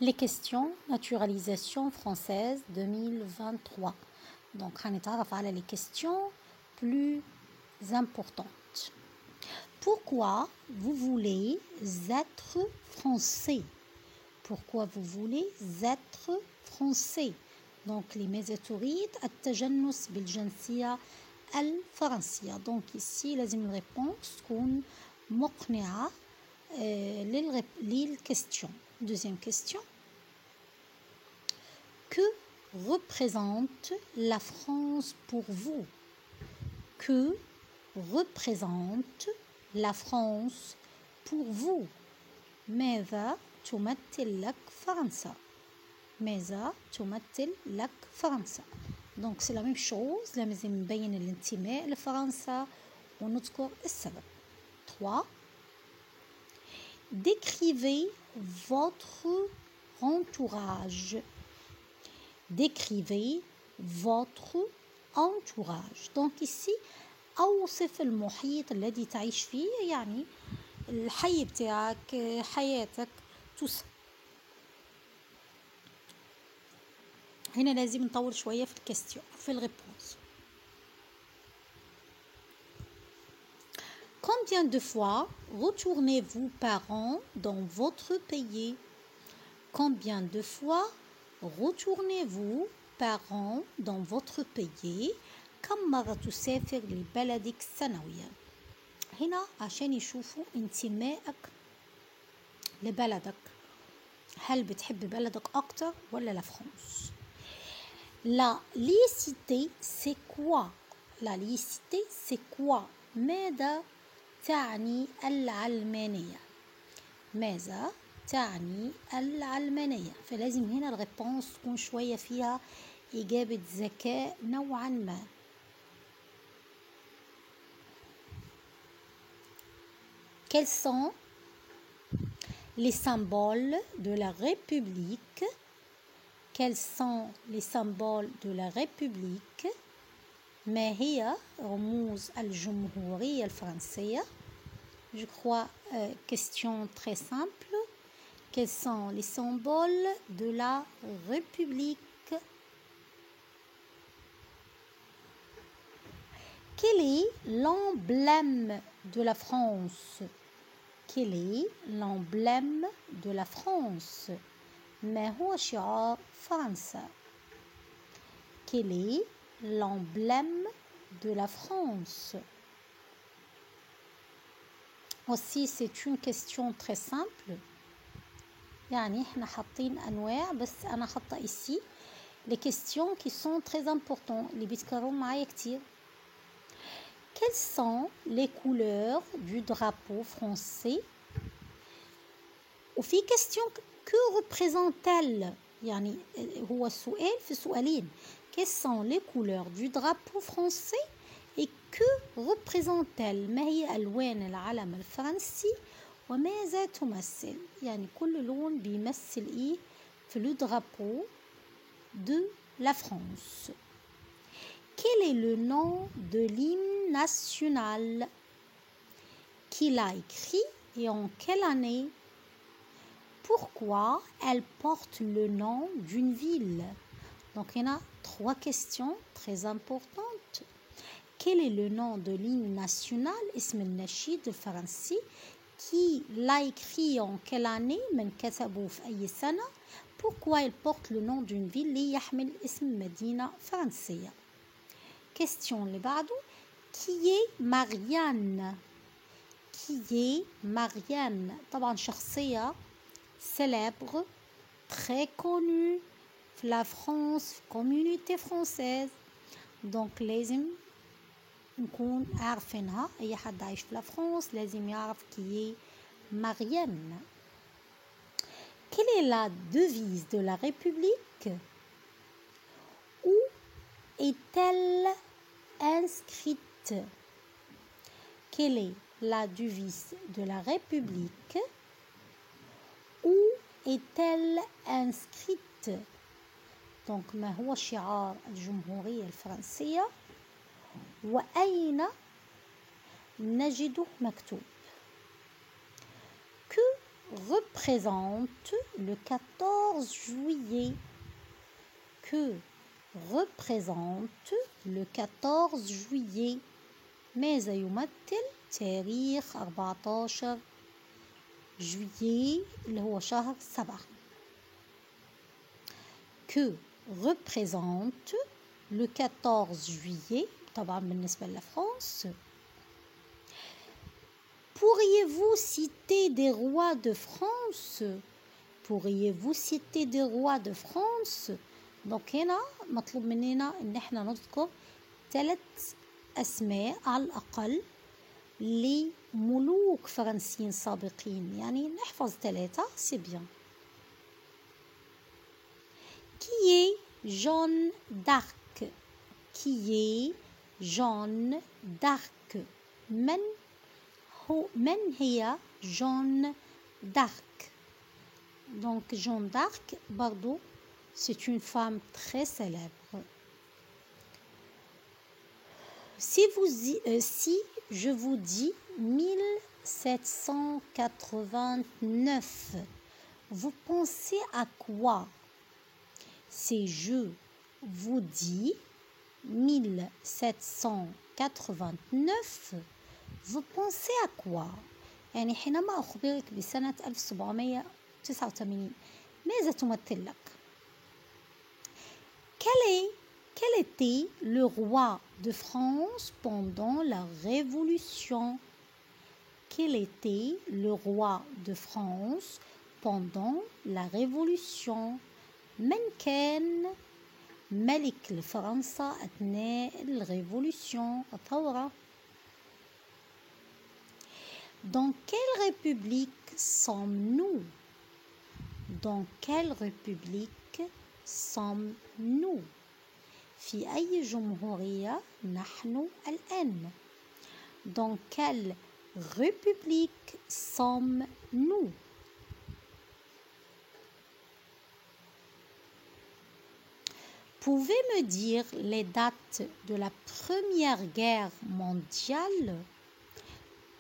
Les questions naturalisation française 2023. Donc, on va les questions plus importantes. Pourquoi vous voulez être français? Pourquoi vous voulez être français? Donc, لماذا تريد التجنس بالجنسية الفرنسية؟ Donc, ici, لازم الريبونس تكون مقنعة للكquestion. Deuxième question. Que représente la France pour vous? Que représente la France pour vous? ماذا تمثل لك فرنسا؟ ماذا تمثل لك فرنسا؟ Donc c'est la même chose، لازم نبين الانتماء لفرنسا ونذكر السبب. 3. Décrivez votre entourage. Décrivez votre entourage. Donc ici أوصف المحيط الذي تعيش فيه، يعني الحي بتاعك، حياتك، توصف. هنا لازم نطول شوية في الكاستيون في الريبونس. Combien de fois retournez-vous par an dans votre pays? Combien de fois retournez-vous par an dans votre pays؟ كم مرة تسافر لبلدك سنويا؟ هنا عشان يشوفوا انتمائك لبلدك، هل بتحب بلدك أكتر ولا لفرنسا؟ La laïcité c'est quoi? La laïcité c'est quoi؟ ماذا تعني العلمانية؟ ماذا تعني العلمانية؟ فلازم هنا الريبونس تكون شوية فيها إجابة ذكاء نوعا ما. Quels sont les symboles de la République? Quels sont les symboles de la République? ما هي رموز الجمهورية الفرنسية؟ Je crois question très simple. Quels sont les symboles de la République? Quel est l'emblème de la France? Quel est l'emblème de la France? ما هو شعار فرنسا؟ Quel est l'emblème de la France? Aussi, c'est une question très simple. يعني احنا حاطين انواع، بس انا حاطه ici les questions qui sont très importantes اللي بيتكرروا معايا كتير. Quelles sont les couleurs du drapeau français? وفي question que représente-t-elle؟ يعني هو السؤال في سؤالين. Quelles sont les couleurs du drapeau français et que représente-t-elle؟ ما هي ألوان العلم الفرنسي وماذا تمثل؟ يعني كل لون بيمثل إيه في le drapeau de la France. Quel est le nom de l'hymne national? Qui l'a écrit et en quelle année? Pourquoi elle porte le nom d'une ville? Donc il y a 3 questions très importantes. Quel est le nom de l'hymne national اسم النشيد الفرنسي؟ Qui l'a écrit en quelle année؟ من كتبه في أي سنة؟ Pourquoi elle porte le nom d'une ville؟ ليحمل اسم مدينة فرنسية. Question اللي بعده. Qui est Marianne? Qui est Marianne؟ طبعا شخصية célèbre, très connue في la France، في communauté française. donc لازم نكون عارفينها، أي حد عايش في فرنسا لازم يعرف كي مريم. Quelle est la devise de la République? Où est-elle inscrite? Quelle est la devise de la République? Où est-elle inscrite? donc ما هو شعار الجمهورية الفرنسية وأين نجده مكتوب؟ Que représente le 14 juillet? Que représente le 14 juillet؟ ماذا يمثل تاريخ 14 juillet اللي هو شهر 7؟ Que représente le 14 juillet طبعا بالنسبة لفرنسا. Pourriez-vous citer des rois de France? Pourriez-vous citer des rois de France? donc هنا مطلوب مننا ان احنا نذكر 3 اسماء على الاقل لملوك فرنسيين سابقين، يعني نحفظ 3 c'est bien. Qui est Jeanne d'Arc? Qui est Jeanne d'Arc? من هي Jeanne d'Arc؟ donc Jeanne d'Arc برضو c'est une femme très célèbre. Si je vous dis 1789, vous pensez à quoi? Si je vous dis 1789, vous pensez à quoi؟ يعني حينما أخبرك بسنة 1789 ماذا تمثل لك؟ Quel était le roi de France pendant la Révolution? Quel était le roi de France pendant la Révolution? من كان ملك لفرنسا أثناء الريفولوشن الثورة؟ Dans quelle république sommes-nous? Dans quelle république sommes-nous? في أي جمهورية نحن الآن؟ Dans quelle république sommes-nous? Pouvez me dire les dates de la Première Guerre mondiale?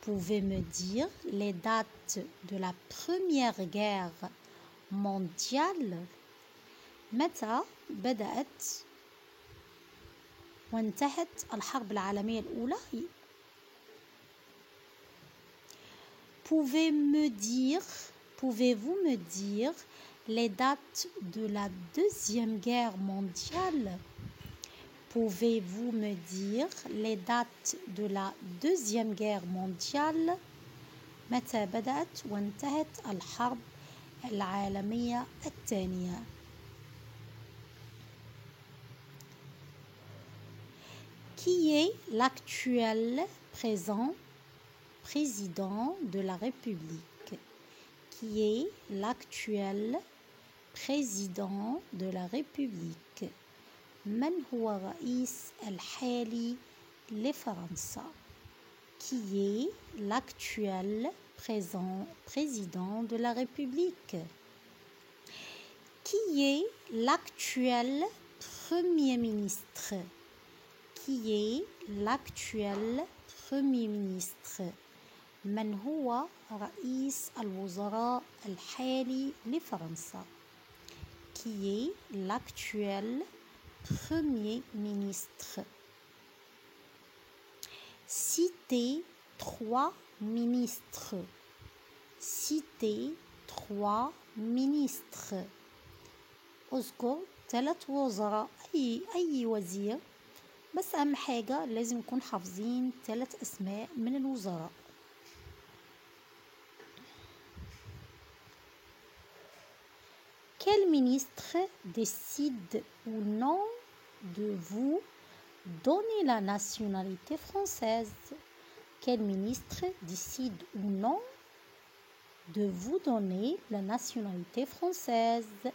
Pouvez me dire les dates de la Première Guerre mondiale? متى بدأت وانتهت الحرب العالمية الأولى؟ Pouvez-vous me dire les dates de la Deuxième Guerre mondiale? Pouvez-vous me dire les dates de la Deuxième Guerre mondiale? متى بدأت وانتهت الحرب العالمية الثانية؟ Qui est l'actuel président de la République? Qui est l'actuel président de la République? من هو الرئيس الحالي لفرنسا؟ Qui est l'actuel président de la République? Qui est l'actuel Premier ministre? Qui est l'actuel Premier ministre? من هو رئيس الوزراء الحالي لفرنسا؟ Qui est l'actuel Premier ministre? Citez 3 ministres. Citez 3 ministres. اذكر 3 وزراء أي وزير، بس أهم حاجة لازم نكون حافظين 3 أسماء من الوزراء. Quel ministre décide ou non de vous donner la nationalité française? Quel ministre décide ou non de vous donner la nationalité française?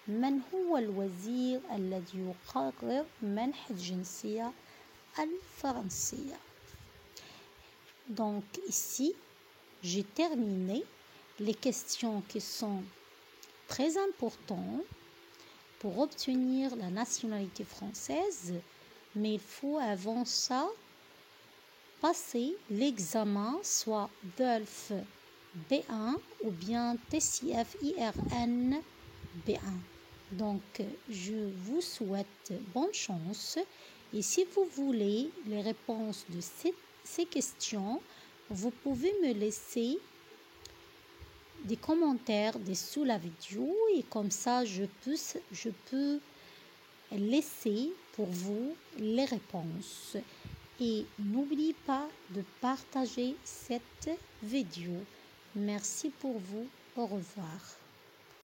من هو الوزير الذي يقرر منح الجنسية الفرنسية؟ Donc ici, j'ai terminé les questions qui sont très importantes pour obtenir la nationalité française, mais il faut avant ça passer l'examen soit DELF B1 ou bien TCF IRN B1. Donc, je vous souhaite bonne chance et si vous voulez les réponses de ces questions, vous pouvez me laisser des commentaires dessous la vidéo et comme ça, je peux laisser pour vous les réponses. Et n'oubliez pas de partager cette vidéo. Merci pour vous. Au revoir.